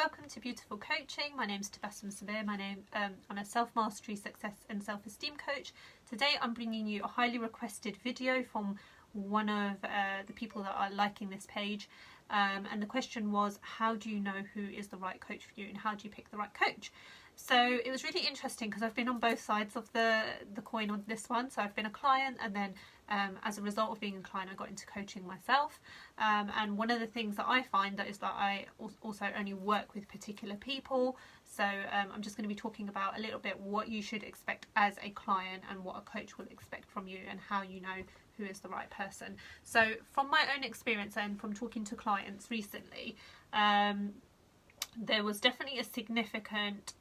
welcome to Beautiful Coaching. My name is Tabassum Sabir. I'm a self-mastery, success and self-esteem coach. Today I'm bringing you a highly requested video from one of the people that are liking this page. And the question was, how do you know who is the right coach for you and how do you pick the right coach? So it was really interesting because I've been on both sides of the coin on this one. So I've been a client, and then as a result of being a client, I got into coaching myself. And one of the things that I find that is that I also only work with particular people. So I'm just going to be talking about a little bit what you should expect as a client and what a coach will expect from you and how you know who is the right person. So from my own experience and from talking to clients recently, there was definitely a significant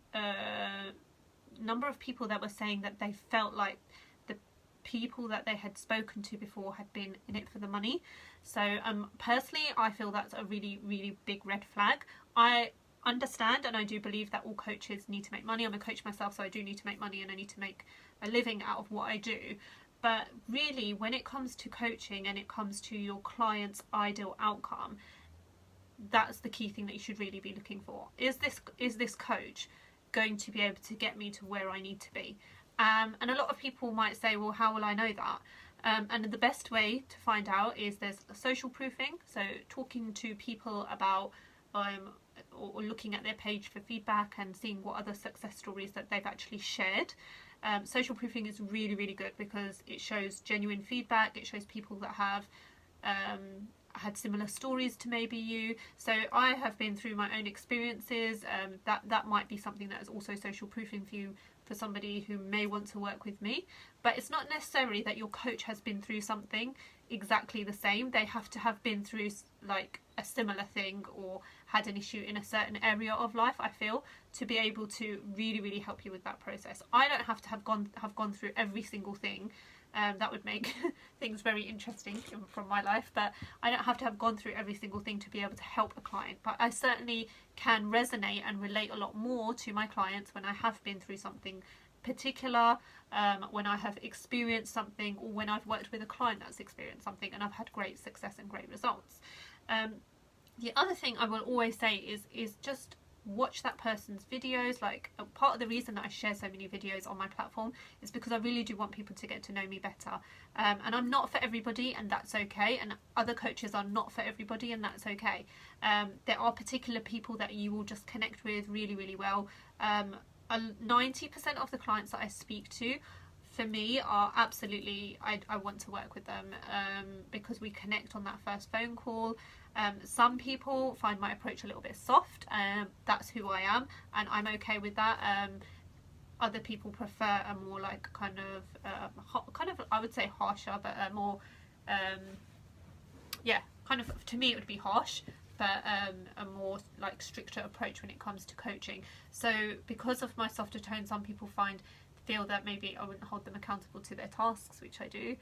number of people that were saying that they felt like the people that they had spoken to before had been in it for the money. So personally, I feel that's a really, really big red flag. I understand and I do believe that all coaches need to make money. I'm a coach myself, so I do need to make money and I need to make a living out of what I do. But really, when it comes to coaching and it comes to your client's ideal outcome, that's the key thing that you should really be looking for. Is this coach going to be able to get me to where I need to be? And a lot of people might say, well, how will I know that? And the best way to find out is there's social proofing. So talking to people about or looking at their page for feedback and seeing what other success stories that they've actually shared. Social proofing is really, really good because it shows genuine feedback. It shows people that have had similar stories to maybe you. So I have been through my own experiences. That might be something that is also social proofing for you, for somebody who may want to work with me. But it's not necessarily that your coach has been through something exactly the same. They have to have been through like a similar thing or had an issue in a certain area of life, I feel, to be able to really, really help you with that process. I don't have to have gone through every single thing. That would make things very interesting from my life, but I don't have to have gone through every single thing to be able to help a client. But I certainly can resonate and relate a lot more to my clients when I have been through something particular, when I have experienced something, or when I've worked with a client that's experienced something and I've had great success and great results. The other thing I will always say is just watch that person's videos. Like, part of the reason that I share so many videos on my platform is because I really do want people to get to know me better, and I'm not for everybody, and that's okay, and other coaches are not for everybody, and that's okay. There are particular people that you will just connect with really, really well. 90% of the clients that I speak to, for me, are absolutely, I want to work with them because we connect on that first phone call. Some people find my approach a little bit soft. That's who I am, and I'm okay with that. Other people prefer a more like kind of I would say harsher, but a more kind of, to me it would be harsh, but a more like stricter approach when it comes to coaching. So because of my softer tone, some people feel that maybe I wouldn't hold them accountable to their tasks, which I do.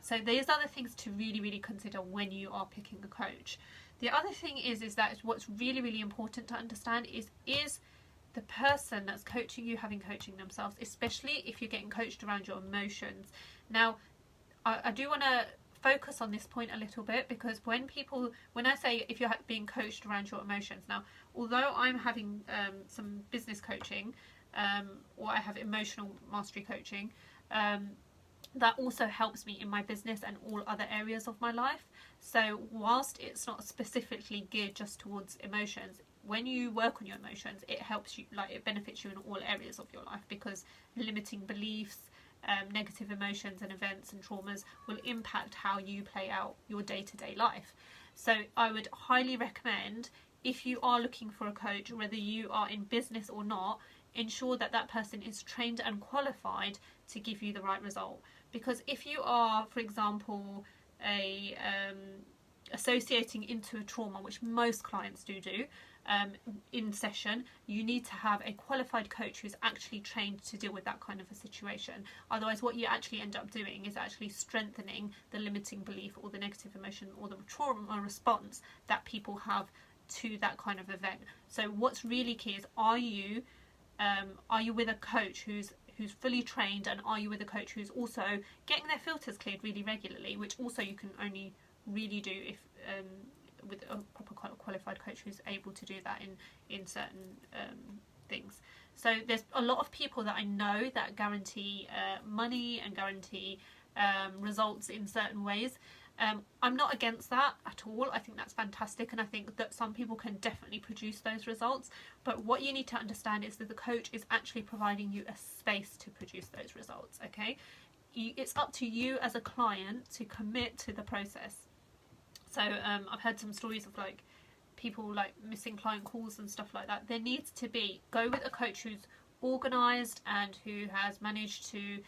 So there's other things to really, really consider when you are picking a coach. The other thing is that what's really, really important to understand is the person that's coaching you having coaching themselves, especially if you're getting coached around your emotions. Now, I do want to focus on this point a little bit, because when I say if you're being coached around your emotions, now, although I'm having some business coaching, or I have emotional mastery coaching, that also helps me in my business and all other areas of my life. So whilst it's not specifically geared just towards emotions, when you work on your emotions, it helps you, like, it benefits you in all areas of your life, because limiting beliefs, negative emotions and events and traumas will impact how you play out your day-to-day life. So I would highly recommend, if you are looking for a coach, whether you are in business or not, ensure that that person is trained and qualified to give you the right result. Because if you are, for example, associating into a trauma, which most clients do in session, you need to have a qualified coach who's actually trained to deal with that kind of a situation. Otherwise, what you actually end up doing is actually strengthening the limiting belief or the negative emotion or the trauma response that people have to that kind of event. So what's really key is, are you with a coach who's fully trained, and are you with a coach who's also getting their filters cleared really regularly, which also you can only really do if with a proper qualified coach coach who's able to do that in certain things. So there's a lot of people that I know that guarantee money and guarantee results in certain ways. I'm not against that at all. I think that's fantastic, and I think that some people can definitely produce those results. But what you need to understand is that the coach is actually providing you a space to produce those results, okay? It's up to you as a client to commit to the process. So I've heard some stories of like people like missing client calls and stuff like that. There needs to be, go with a coach who's organised and who has managed to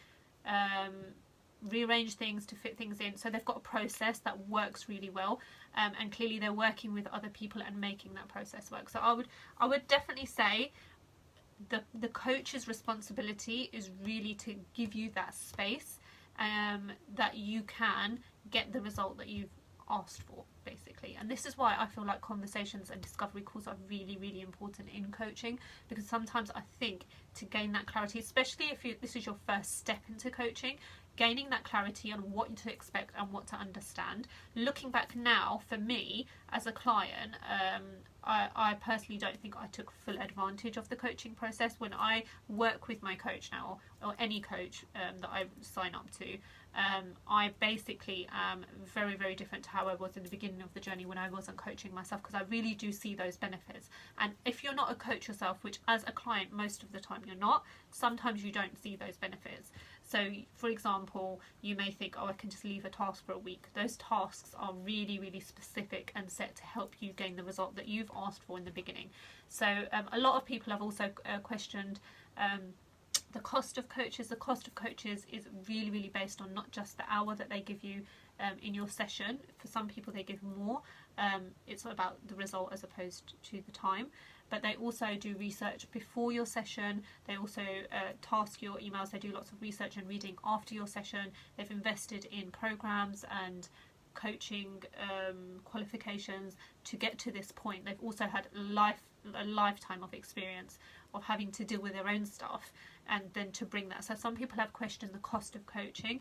rearrange things to fit things in, so they've got a process that works really well, and clearly they're working with other people and making that process work. So I would definitely say the coach's responsibility is really to give you that space that you can get the result that you've asked for, basically. And this is why I feel like conversations and discovery calls are really, really important in coaching, because sometimes I think to gain that clarity, especially if this is your first step into coaching, gaining that clarity on what to expect and what to understand. Looking back now, for me as a client, I personally don't think I took full advantage of the coaching process. When I work with my coach now, or any coach that I sign up to, I basically am very, very different to how I was in the beginning of the journey when I wasn't coaching myself, because I really do see those benefits. And if you're not a coach yourself, which as a client most of the time you're not, sometimes you don't see those benefits. So for example, you may think, oh, I can just leave a task for a week. Those tasks are really, really specific and set to help you gain the result that you've asked for in the beginning. So a lot of people have also questioned the cost of coaches. The cost of coaches is really, really based on not just the hour that they give you in your session. For some people they give more. It's about the result as opposed to the time. But they also do research before your session. They also task your emails. They do lots of research and reading after your session. They've invested in programs and coaching qualifications to get to this point. They've also had a lifetime of experience of having to deal with their own stuff, and then to bring that. So some people have questioned the cost of coaching.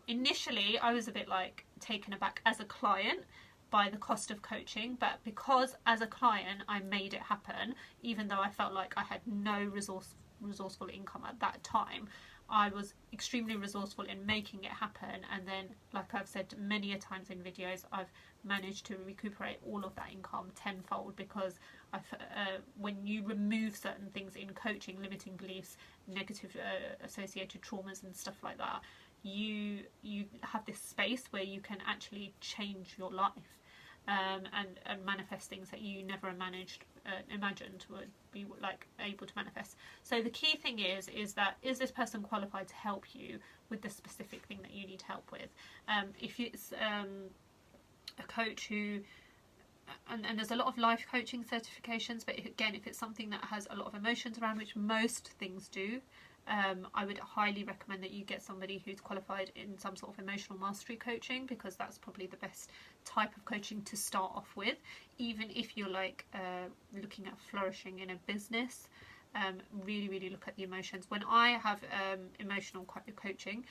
Initially I was a bit like taken aback as a client by the cost of coaching, but because as a client I made it happen, even though I felt like I had no resourceful income at that time, I was extremely resourceful in making it happen. And then, like I've said many a times in videos, I've managed to recuperate all of that income tenfold, because when you remove certain things in coaching, limiting beliefs, negative associated traumas and stuff like that, you have this space where you can actually change your life and manifest things that you never imagined would be like able to manifest. So the key thing is that, is this person qualified to help you with the specific thing that you need help with? If it's a coach who, and there's a lot of life coaching certifications, but again, if it's something that has a lot of emotions around, which most things do, I would highly recommend that you get somebody who's qualified in some sort of emotional mastery coaching, because that's probably the best type of coaching to start off with. Even if you're like looking at flourishing in a business, really, really look at the emotions. When I have emotional coaching,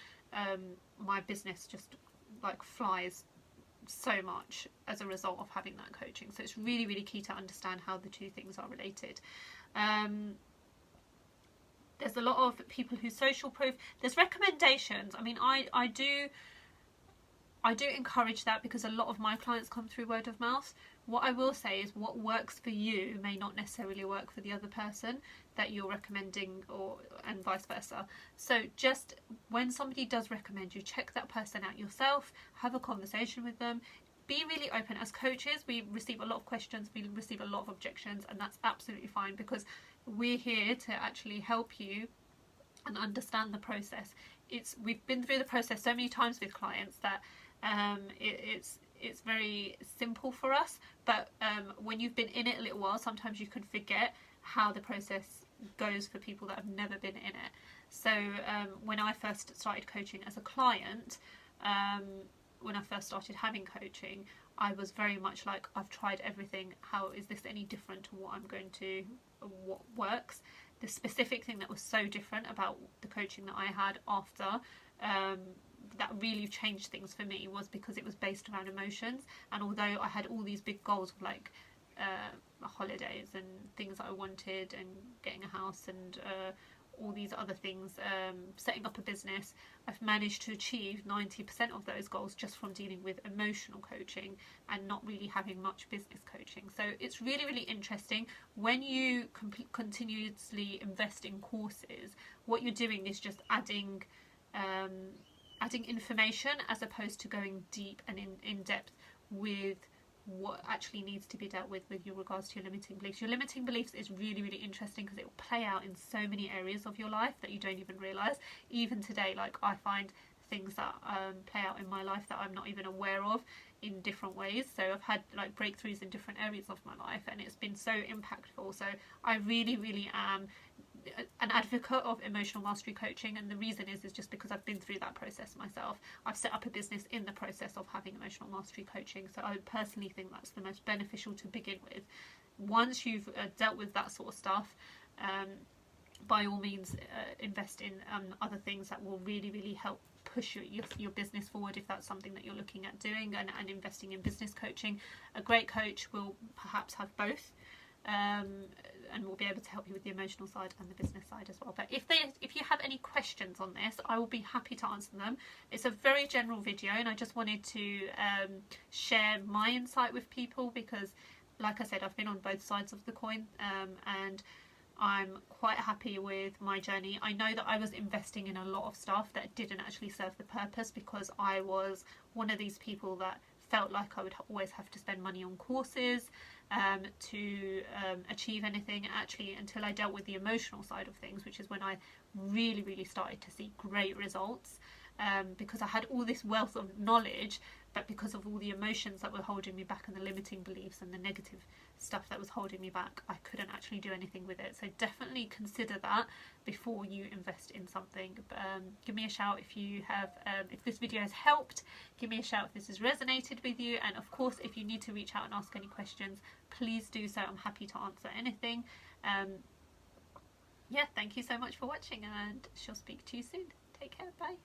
my business just like flies so much as a result of having that coaching. So it's really, really key to understand how the two things are related. There's a lot of people who social proof. There's recommendations. I mean, I do encourage that, because a lot of my clients come through word of mouth. What I will say is what works for you may not necessarily work for the other person that you're recommending, and vice versa. So just when somebody does recommend you, check that person out yourself, have a conversation with them. Be really open. As coaches, we receive a lot of questions, we receive a lot of objections, and that's absolutely fine, because we're here to actually help you and understand the process. We've been through the process so many times with clients that it's very simple for us, but when you've been in it a little while, sometimes you can forget how the process goes for people that have never been in it. So when I first started coaching as a client, when I first started having coaching, I was very much like, I've tried everything, how is this any different to what what works? The specific thing that was so different about the coaching that I had after that really changed things for me was because it was based around emotions. And although I had all these big goals of like holidays and things that I wanted, and getting a house, and all these other things, setting up a business, I've managed to achieve 90% of those goals just from dealing with emotional coaching and not really having much business coaching. So it's really, really interesting. When you continuously invest in courses, what you're doing is just adding information, as opposed to going deep and in depth with what actually needs to be dealt with your regards to your limiting beliefs. Your limiting beliefs is really, really interesting because it will play out in so many areas of your life that you don't even realise. Even today, like, I find things that play out in my life that I'm not even aware of in different ways. So I've had like breakthroughs in different areas of my life, and it's been so impactful. So I really, really am an advocate of emotional mastery coaching, and the reason is just because I've been through that process myself. I've set up a business in the process of having emotional mastery coaching, so I personally think that's the most beneficial to begin with. Once you've dealt with that sort of stuff, by all means invest in other things that will really, really help push your business forward, if that's something that you're looking at doing, and investing in business coaching. A great coach will perhaps have both, and will be able to help you with the emotional side and the business side as well. But if you have any questions on this, I will be happy to answer them. It's a very general video, and I just wanted to share my insight with people because, like I said, I've been on both sides of the coin, and I'm quite happy with my journey. I know that I was investing in a lot of stuff that didn't actually serve the purpose, because I was one of these people that felt like I would always have to spend money on courses to achieve anything, actually, until I dealt with the emotional side of things, which is when I really, really started to see great results, because I had all this wealth of knowledge, but because of all the emotions that were holding me back, and the limiting beliefs and the negative stuff that was holding me back, I couldn't actually do anything with it. So definitely consider that before you invest in something. Give me a shout if you have, if this video has helped. Give me a shout if this has resonated with you, and of course, if you need to reach out and ask any questions, please do so. I'm happy to answer anything. Yeah, thank you so much for watching, and she'll speak to you soon. Take care, bye.